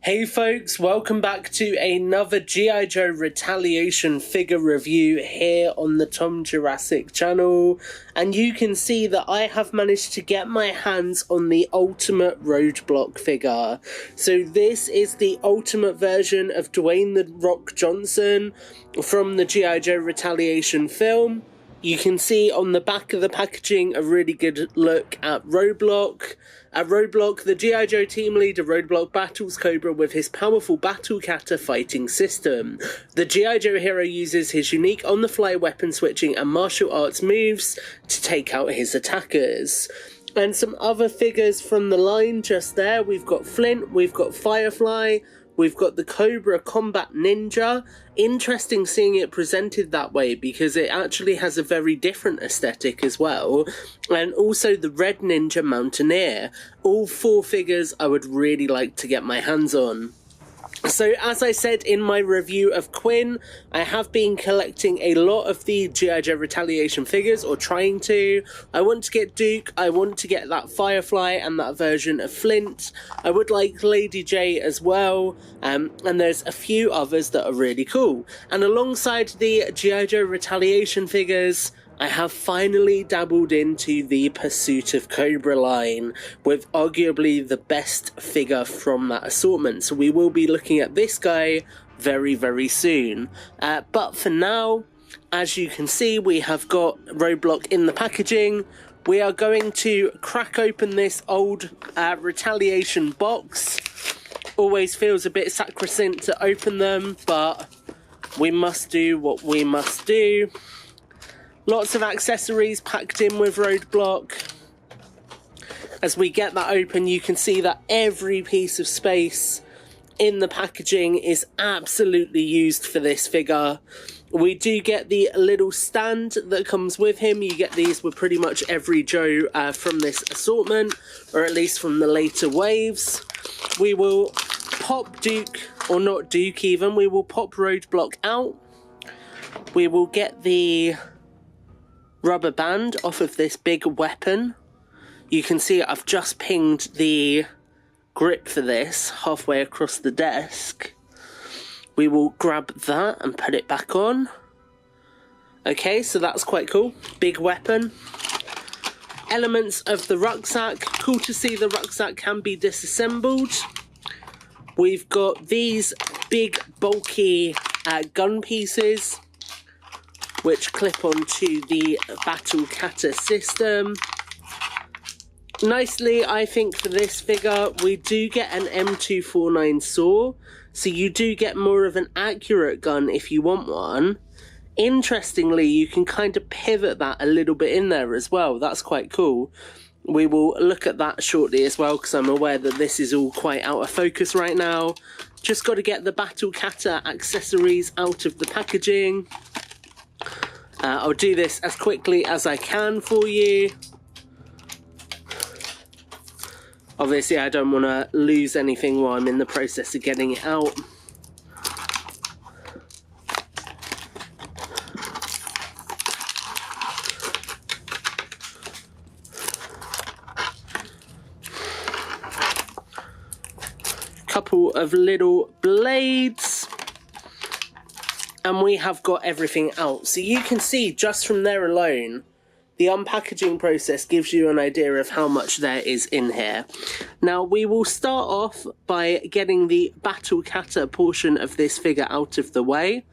Hey folks, welcome back to another GI Joe Retaliation figure review here on the Tom Jurassic channel, and you can see that I have managed to get my hands on the ultimate Roadblock figure. So this is the ultimate version of Dwayne "The Rock" Johnson from the GI Joe Retaliation film. You can see on the back of the packaging a really good look at Roadblock. At Roadblock, the GI Joe team leader Roadblock battles Cobra with his powerful Battle Kata fighting system. The GI Joe hero uses his unique on-the-fly weapon switching and martial arts moves to take out his attackers. And some other figures from the line just there. We've got Flint, we've got Firefly, we've got the Cobra Combat Ninja. Interesting seeing it presented that way because it actually has a very different aesthetic as well. And also the Red Ninja Mountaineer. All four figures I would really like to get my hands on. So as I said in my review of Quinn, I have been collecting a lot of the GI Joe Retaliation figures, or trying to. I want to get Duke, I want to get that Firefly and that version of Flint. I would like Lady J as well, and there's a few others that are really cool. And alongside the GI Joe Retaliation figures, I have finally dabbled into the Pursuit of Cobra line with arguably the best figure from that assortment. So we will be looking at this guy very, very soon. But for now, as you can see, we have got Roadblock in the packaging. We are going to crack open this old Retaliation box. Always feels a bit sacrosanct to open them, but we must do what we must do. Lots of accessories packed in with Roadblock. As we get that open, you can see that every piece of space in the packaging is absolutely used for this figure. We do get the little stand that comes with him. You get these with pretty much every Joe from this assortment, or at least from the later waves. We will pop Duke, or not Duke even, we will pop Roadblock out. We will get the rubber band off of this big weapon. You can see I've just pinged the grip for this halfway across the desk. We will grab that and put it back on. Okay, so that's quite cool. Big weapon. Elements of the rucksack. Cool to see the rucksack can be disassembled. We've got these big bulky gun pieces which clip onto the Battle Kata system. Nicely, I think, for this figure, we do get an M249 saw, so you do get more of an accurate gun if you want one. Interestingly, you can kind of pivot that a little bit in there as well. That's quite cool. We will look at that shortly as well, because I'm aware that this is all quite out of focus right now. Just got to get the Battle Kata accessories out of the packaging. I'll do this as quickly as I can for you. Obviously, I don't want to lose anything while I'm in the process of getting it out. Couple of little blades. And we have got everything out. So you can see just from there alone, the unpackaging process gives you an idea of how much there is in here. Now we will start off by getting the Battle Kata portion of this figure out of the way.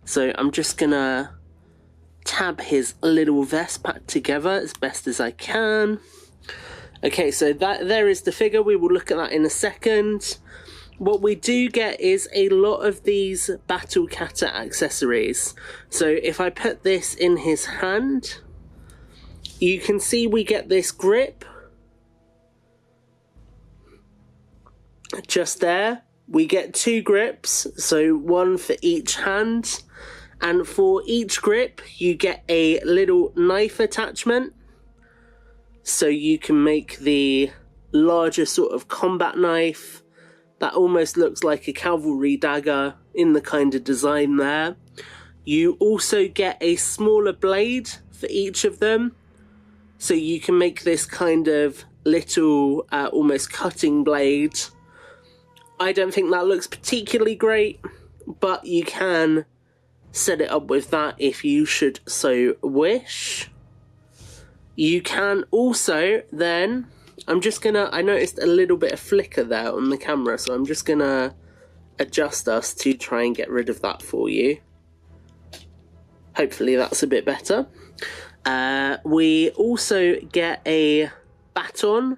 So I'm just gonna tab his little vest back together as best as I can. Okay, so there is the figure. We will look at that in a second. What we do get is a lot of these Battle Kata accessories. So if I put this in his hand, you can see we get this grip. Just there. We get two grips, so one for each hand. And for each grip, you get a little knife attachment. So you can make the larger sort of combat knife. That almost looks like a cavalry dagger in the kind of design there. You also get a smaller blade for each of them. So you can make this kind of little almost cutting blade I don't think that looks particularly great, but you can set it up with that if you should so wish. You can also then, I noticed a little bit of flicker there on the camera, so I'm just gonna adjust us to try and get rid of that for you. Hopefully that's a bit better. We also get a baton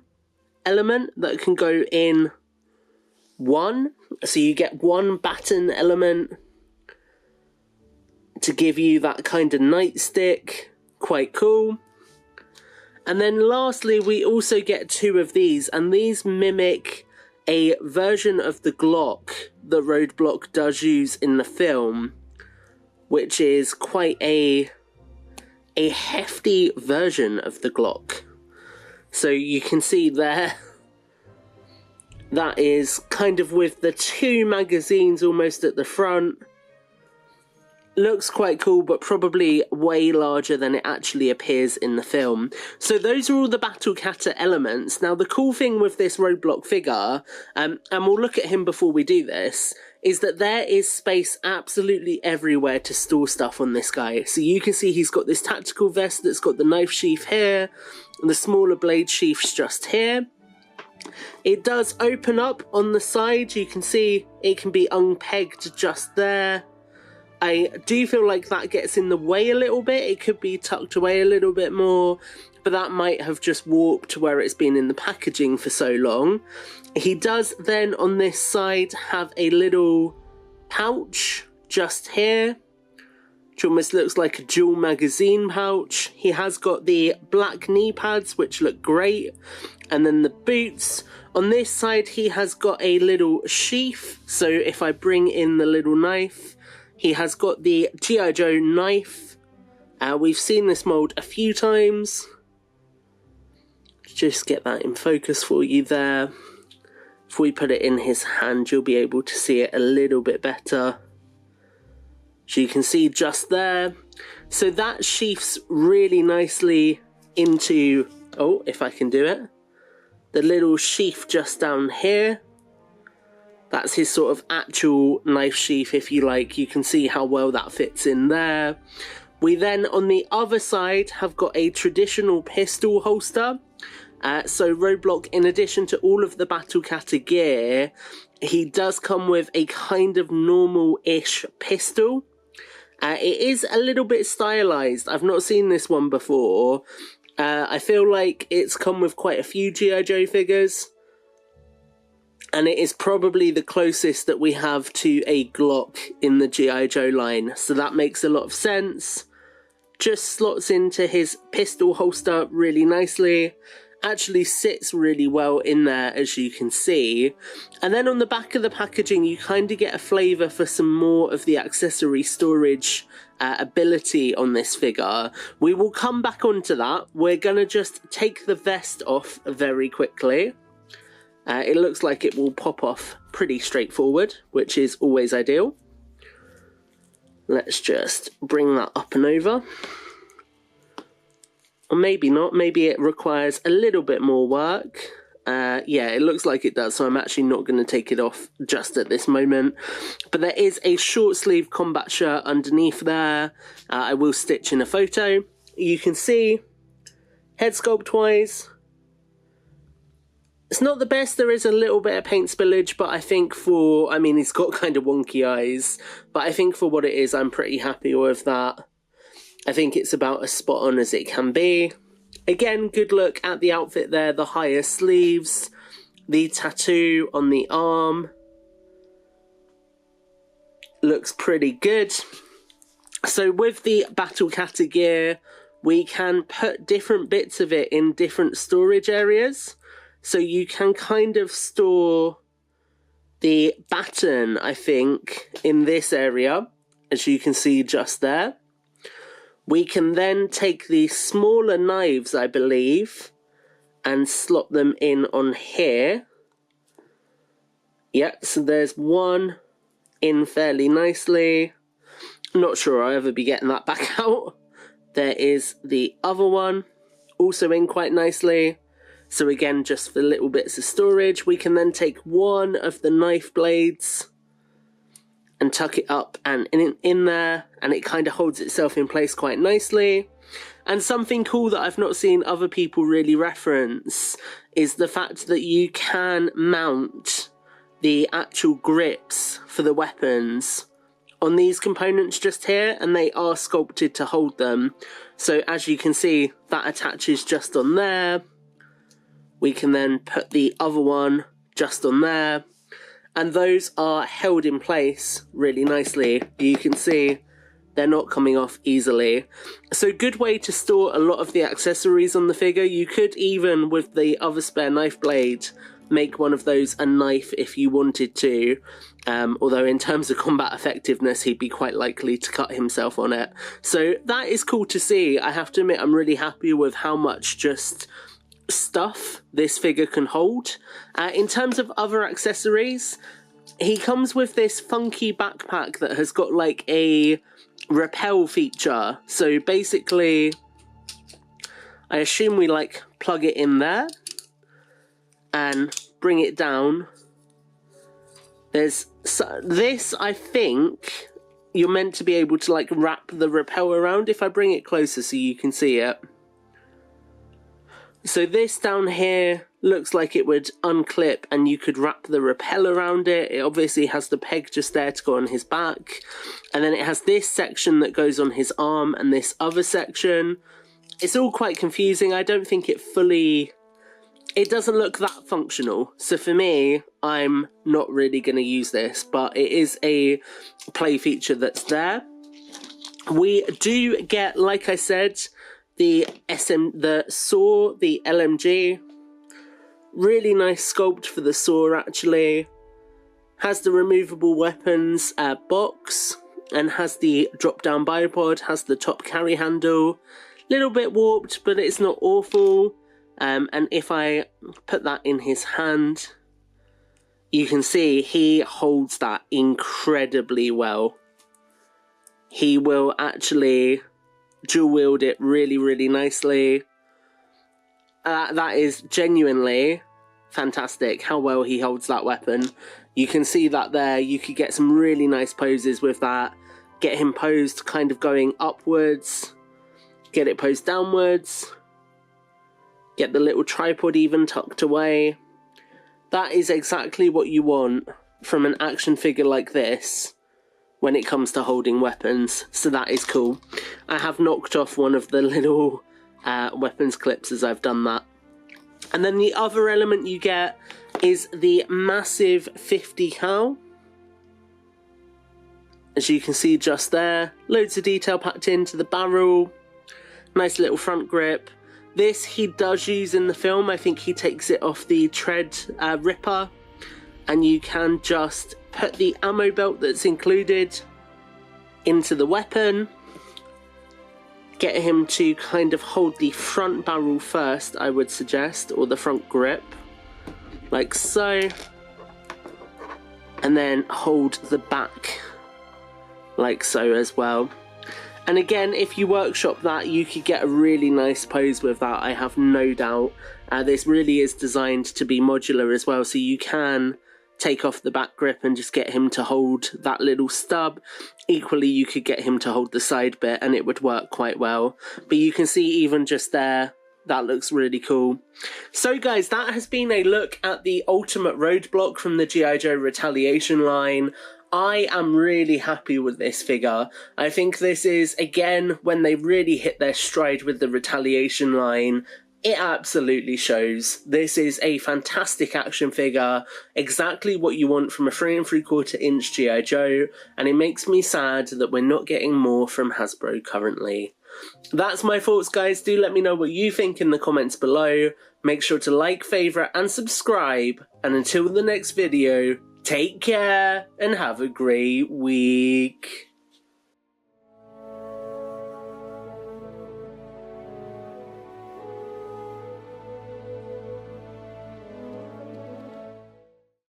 element that can go in one, so you get one baton element to give you that kind of nightstick. Quite cool. And then lastly, we also get two of these, and these mimic a version of the Glock that Roadblock does use in the film, which is quite a hefty version of the Glock. So you can see there, that is kind of with the two magazines almost at the front. Looks quite cool, but probably way larger than it actually appears in the film. So those are all the Battle Kata elements. Now the cool thing with this Roadblock figure, and we'll look at him before we do this, is that there is space absolutely everywhere to store stuff on this guy. So you can see he's got this tactical vest that's got the knife sheath here, and the smaller blade sheaths just here. It does open up on the side. You can see it can be unpegged just there. I do feel like that gets in the way a little bit. It could be tucked away a little bit more, but that might have just warped where it's been in the packaging for so long. He does then on this side have a little pouch just here, which almost looks like a dual magazine pouch. He has got the black knee pads, which look great, and then the boots. On this side he has got a little sheath, so if I bring in the little knife, he has got the GI Joe knife. We've seen this mould a few times. Just get that in focus for you there. If we put it in his hand, you'll be able to see it a little bit better. So you can see just there. So that sheaths really nicely into, oh, if I can do it, the little sheath just down here. That's his sort of actual knife sheath, if you like. You can see how well that fits in there. We then, on the other side, have got a traditional pistol holster. So Roadblock, in addition to all of the Battle Kata gear, he does come with a kind of normal-ish pistol. It is a little bit stylized. I've not seen this one before. I feel like it's come with quite a few GI Joe figures, and it is probably the closest that we have to a Glock in the GI Joe line, so that makes a lot of sense. Just slots into his pistol holster really nicely. Actually sits really well in there, as you can see. And then on the back of the packaging you kind of get a flavour for some more of the accessory storage ability on this figure. We will come back onto that. We're gonna just take the vest off very quickly. It looks like it will pop off pretty straightforward, which is always ideal. Let's just bring that up and over. Or maybe not, maybe it requires a little bit more work. Yeah, it looks like it does, so I'm actually not going to take it off just at this moment. But there is a short sleeve combat shirt underneath there. I will stitch in a photo. You can see, head sculpt wise, it's not the best. There is a little bit of paint spillage, but I think for, I mean, he's got kind of wonky eyes, but I think for what it is, I'm pretty happy with that. I think it's about as spot on as it can be. Again, good look at the outfit there, the higher sleeves, the tattoo on the arm. Looks pretty good. So with the Battle Kata gear, we can put different bits of it in different storage areas. So you can kind of store the baton, I think, in this area, as you can see just there. We can then take the smaller knives, I believe, and slot them in on here. Yeah, so there's one in fairly nicely. Not sure I'll ever be getting that back out. There is the other one, also in quite nicely. So again, just for little bits of storage. We can then take one of the knife blades and tuck it up and in there, and it kind of holds itself in place quite nicely. And something cool that I've not seen other people really reference is the fact that you can mount the actual grips for the weapons on these components just here, and they are sculpted to hold them. So as you can see, that attaches just on there. We can then put the other one just on there, and those are held in place really nicely. You can see they're not coming off easily. So good way to store a lot of the accessories on the figure. You could even, with the other spare knife blade, make one of those a knife if you wanted to. Although in terms of combat effectiveness, he'd be quite likely to cut himself on it. So that is cool to see. I have to admit, I'm really happy with how much just stuff this figure can hold. In terms of other accessories, he comes with this funky backpack that has got like a rappel feature. So basically, I assume we like plug it in there and bring it down. There's this, I think you're meant to be able to like wrap the rappel around. If I bring it closer so you can see it. So this down here looks like it would unclip and you could wrap the rappel around it. It obviously has the peg just there to go on his back. And then it has this section that goes on his arm and this other section. It's all quite confusing. I don't think it doesn't look that functional. So for me, I'm not really going to use this, but it is a play feature that's there. We do get, like I said, the saw, the LMG. Really nice sculpt for the saw actually. Has the removable weapons box and has the drop down bipod, has the top carry handle. Little bit warped, but it's not awful. And if I put that in his hand, you can see he holds that incredibly well. He will actually dual wield it really, really nicely. That is genuinely fantastic how well he holds that weapon. You can see that there. You could get some really nice poses with that. Get him posed kind of going upwards. Get it posed downwards. Get the little tripod even tucked away. That is exactly what you want from an action figure like this when it comes to holding weapons. So that is cool. I have knocked off one of the little weapons clips as I've done that. And then the other element you get is the massive 50 cal. As you can see just there, loads of detail packed into the barrel. Nice little front grip. This he does use in the film. I think he takes it off the tread ripper, and you can just put the ammo belt that's included into the weapon. Get him to kind of hold the front barrel first, I would suggest, or the front grip, like so, and then hold the back like so as well. And again, if you workshop that, you could get a really nice pose with that, I have no doubt. This really is designed to be modular as well, so you can take off the back grip and just get him to hold that little stub. Equally, you could get him to hold the side bit and it would work quite well. But you can see even just there, that looks really cool. So guys, that has been a look at the Ultimate Roadblock from the GI Joe Retaliation line. I am really happy with this figure. I think this is, again, when they really hit their stride with the Retaliation line, it absolutely shows. This is a fantastic action figure, exactly what you want from a 3 3/4 inch GI Joe, and it makes me sad that we're not getting more from Hasbro currently. That's my thoughts, guys. Do let me know what you think in the comments below. Make sure to like, favourite and subscribe, and until the next video, take care and have a great week.